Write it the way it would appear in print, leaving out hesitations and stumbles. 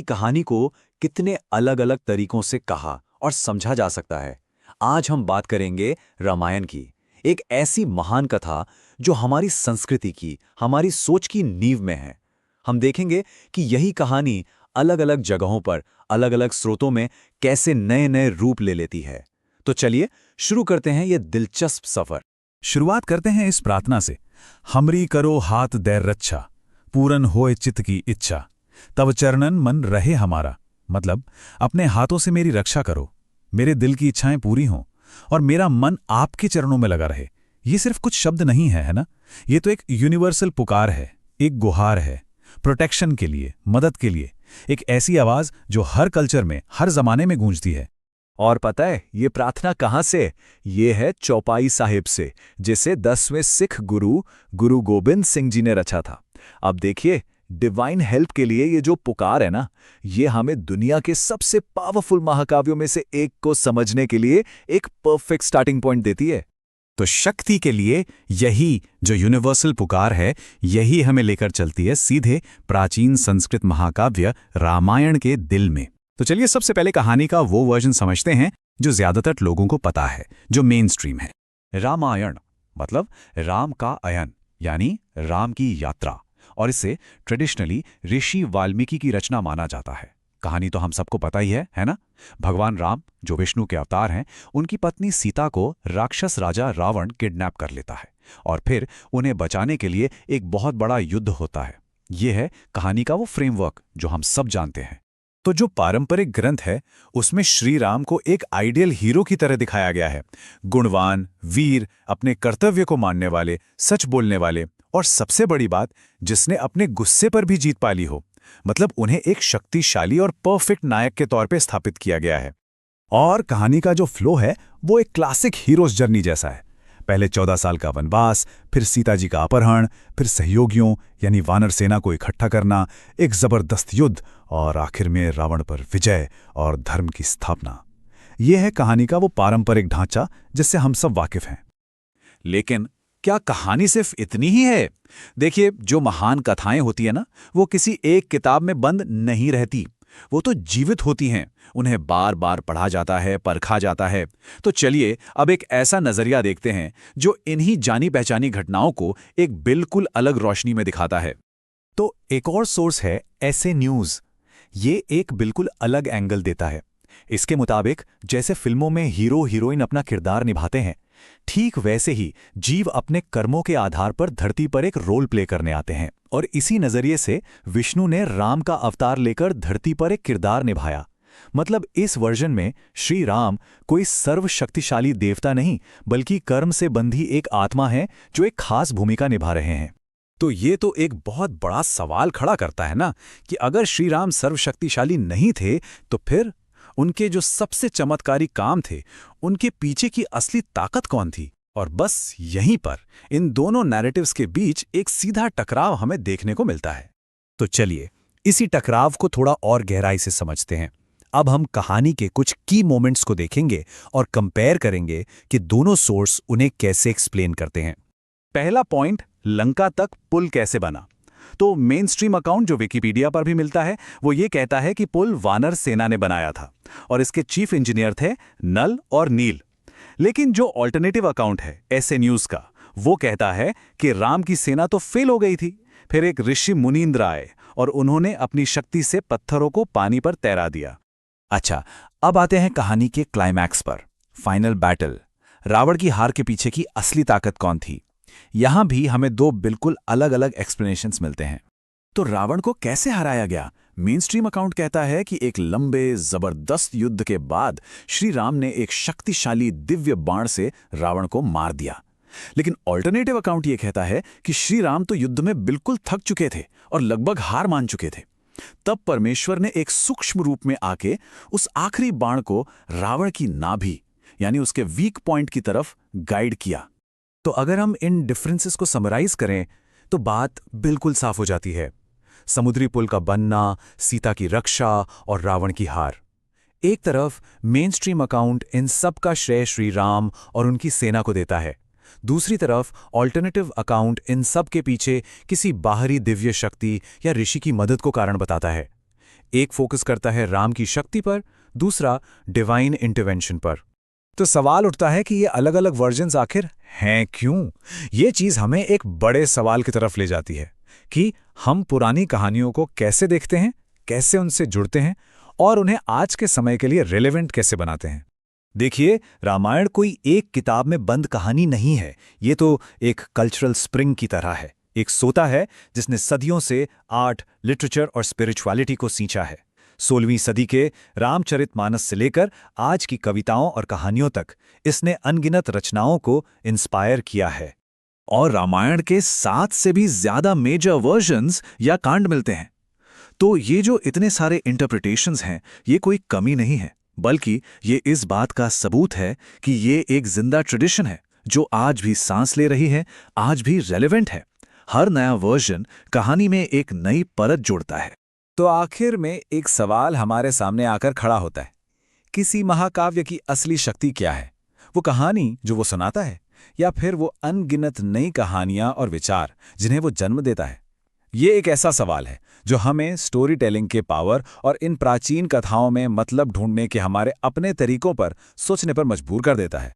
कहानी को कितने अलग-अलग तरीकों से कहा और समझा जा सकता है। आज हम बात करेंगे रामायण की, एक ऐसी महान कथा जो हमारी संस्कृति की, हमारी सोच की नींव में है। हम देखेंगे कि यही कहानी अलग-अलग जगहों पर, अलग-अलग स्रोतों में कैसे नए-नए रूप ले लेती है। तो चलिए शुरू करते हैं ये दिलचस्प सफर। शुरुआत करते हैं इस प्रार्थना से। हमरी करो हाथ दैर रक्षा, पूरन होए चित्त की इच्छा, तब चरणन मन रहे हमारा। मतलब अपने हाथों से मेरी रक्षा करो, मेरे दिल की इच्छाएं पूरी हों और मेरा मन आपके चरणों में लगा रहे। ये सिर्फ कुछ शब्द नहीं है ना? ये तो एक यूनिवर्सल पुकार है, एक गुहार है, प्रोटेक्शन के लिए, मदद के लिए, एक ऐसी आवाज जो हर कल्चर में, हर जमाने में गूंजती है। और पता है ये प्रार्थना कहाँ से? ये है चौपाई साहिब से, जिसे 10वें सिख गुरु गुरु गोबिंद सिंह जी ने रचा था। अब देखिए, डिवाइन हेल्प के लिए ये जो पुकार है ना, ये हमें दुनिया के सबसे पावरफुल महाकाव्यों में से एक को समझने के लिए एक परफेक्ट स्टार्टिंग पॉइंट देती है। तो शक्ति के लिए यही जो यूनिवर्सल पुकार है, यही हमें लेकर चलती है सीधे प्राचीन संस्कृत महाकाव्य रामायण के दिल में। तो चलिए सबसे पहले कहानी का वो वर्जन समझते हैं जो ज्यादातर लोगों को पता है, जो मेन स्ट्रीम है। रामायण मतलब राम का अयन, यानी राम की यात्रा, और इसे ट्रेडिशनली ऋषि वाल्मीकि की रचना माना जाता है। कहानी तो हम सबको पता ही है ना? भगवान राम, जो विष्णु के अवतार हैं, उनकी पत्नी सीता को राक्षस राजा रावण किडनैप कर लेता है और फिर उन्हें बचाने के लिए एक बहुत बड़ा युद्ध होता है। यह है कहानी का वो फ्रेमवर्क जो हम सब जानते हैं। तो जो पारंपरिक ग्रंथ है, उसमें श्री राम को एक आइडियल हीरो की तरह दिखाया गया है। गुणवान, वीर, अपने कर्तव्य को मानने वाले, सच बोलने वाले, और सबसे बड़ी बात, जिसने अपने गुस्से पर भी जीत पा ली हो। मतलब उन्हें एक शक्तिशाली और परफेक्ट नायक के तौर पे स्थापित किया गया है। और कहानी का जो फ्लो है वो एक क्लासिक हीरोज जर्नी जैसा है। पहले 14 साल का वनवास, फिर सीता जी का अपहरण, फिर सहयोगियों यानी वानर सेना को इकट्ठा करना, एक जबरदस्त युद्ध, और आखिर में रावण पर विजय और धर्म की स्थापना। यह है कहानी का वो पारंपरिक ढांचा जिससे हम सब वाकिफ हैं। लेकिन क्या कहानी सिर्फ इतनी ही है? देखिए, जो महान कथाएं होती है ना, वो किसी एक किताब में बंद नहीं रहती। वो तो जीवित होती हैं, उन्हें बार बार पढ़ा जाता है, परखा जाता है। तो चलिए अब एक ऐसा नजरिया देखते हैं जो इन्हीं जानी पहचानी घटनाओं को एक बिल्कुल अलग रोशनी में दिखाता है। तो एक और सोर्स है ऐसे न्यूज़। ये एक बिल्कुल अलग एंगल देता है। इसके मुताबिक जैसे फिल्मों में हीरो हीरोइन अपना किरदार निभाते हैं, ठीक वैसे ही जीव अपने कर्मों के आधार पर धरती पर एक रोल प्ले करने आते हैं। और इसी नजरिए से विष्णु ने राम का अवतार लेकर धरती पर एक किरदार निभाया। मतलब इस वर्जन में श्री राम कोई सर्वशक्तिशाली देवता नहीं, बल्कि कर्म से बंधी एक आत्मा है जो एक खास भूमिका निभा रहे हैं। तो ये तो एक बहुत बड़ा सवाल खड़ा करता है ना कि अगर श्री राम सर्वशक्तिशाली नहीं थे, तो फिर उनके जो सबसे चमत्कारी काम थे, उनके पीछे की असली ताकत कौन थी? और बस यहीं पर इन दोनों नैरेटिव्स के बीच एक सीधा टकराव हमें देखने को मिलता है। तो चलिए इसी टकराव को थोड़ा और गहराई से समझते हैं। अब हम कहानी के कुछ की मोमेंट्स को देखेंगे और कंपेयर करेंगे कि दोनों सोर्स उन्हें कैसे एक्सप्लेन करते हैं। पहला पॉइंट, लंका तक पुल कैसे बना? तो मेन स्ट्रीम अकाउंट जो विकिपीडिया पर भी मिलता है, वो ये कहता है कि पुल वानर सेना ने बनाया था और इसके चीफ इंजीनियर थे नल और नील। लेकिन जो ऑल्टरनेटिव अकाउंट है ऐसे न्यूज़ का, वो कहता है कि राम की सेना तो फेल हो गई थी। फिर एक ऋषि मुनींद्र आए और उन्होंने अपनी शक्ति से पत्थरों को पानी पर तैरा दिया। अच्छा, अब आते हैं कहानी के क्लाइमैक्स पर, फाइनल बैटल। रावण की हार के पीछे की असली ताकत कौन थी? यहां भी हमें दो बिल्कुल अलग अलग एक्सप्लेनेशंस मिलते हैं। तो रावण को कैसे हराया गया? मेन स्ट्रीम अकाउंट कहता है कि एक लंबे जबरदस्त युद्ध के बाद श्री राम ने एक शक्तिशाली दिव्य बाण से रावण को मार दिया। लेकिन ऑल्टरनेटिव अकाउंट ये कहता है कि श्री राम तो युद्ध में बिल्कुल थक चुके थे और लगभग हार मान चुके थे। तब परमेश्वर ने एक सूक्ष्म रूप में आके उस आखिरी बाण को रावण की नाभि यानी उसके वीक पॉइंट की तरफ गाइड किया। तो अगर हम इन डिफरेंसेस को समराइज करें तो बात बिल्कुल साफ हो जाती है। समुद्री पुल का बनना, सीता की रक्षा और रावण की हार। एक तरफ मेन स्ट्रीम अकाउंट इन सब का श्रेय श्री राम और उनकी सेना को देता है, दूसरी तरफ ऑल्टरनेटिव अकाउंट इन सब के पीछे किसी बाहरी दिव्य शक्ति या ऋषि की मदद को कारण बताता है। एक फोकस करता है राम की शक्ति पर, दूसरा डिवाइन इंटरवेंशन पर। तो सवाल उठता है कि ये अलग-अलग वर्जन्स आखिर हैं क्यों? ये चीज़ हमें एक बड़े सवाल की तरफ ले जाती है कि हम पुरानी कहानियों को कैसे देखते हैं, कैसे उनसे जुड़ते हैं और उन्हें आज के समय के लिए रिलेवेंट कैसे बनाते हैं। देखिए, रामायण कोई एक किताब में बंद कहानी नहीं है। ये तो एक कल्चरल स्प्रिंग की तरह है, एक सोता है जिसने सदियों से आर्ट, लिटरेचर और स्पिरिचुअलिटी को सींचा है। 16वीं सदी के रामचरितमानस से लेकर आज की कविताओं और कहानियों तक इसने अनगिनत रचनाओं को इंस्पायर किया है। और रामायण के 7 से भी ज्यादा मेजर वर्जन्स या कांड मिलते हैं। तो ये जो इतने सारे इंटरप्रिटेशंस हैं, ये कोई कमी नहीं है, बल्कि ये इस बात का सबूत है कि ये एक जिंदा ट्रेडिशन है जो आज भी सांस ले रही है, आज भी रेलेवेंट है। हर नया वर्जन कहानी में एक नई परत जोड़ता है। तो आखिर में एक सवाल हमारे सामने आकर खड़ा होता है, किसी महाकाव्य की असली शक्ति क्या है? वो कहानी जो वो सुनाता है, या फिर वो अनगिनत नई कहानियां और विचार जिन्हें वो जन्म देता है? ये एक ऐसा सवाल है जो हमें स्टोरी टेलिंग के पावर और इन प्राचीन कथाओं में मतलब ढूंढने के हमारे अपने तरीकों पर सोचने पर मजबूर कर देता है।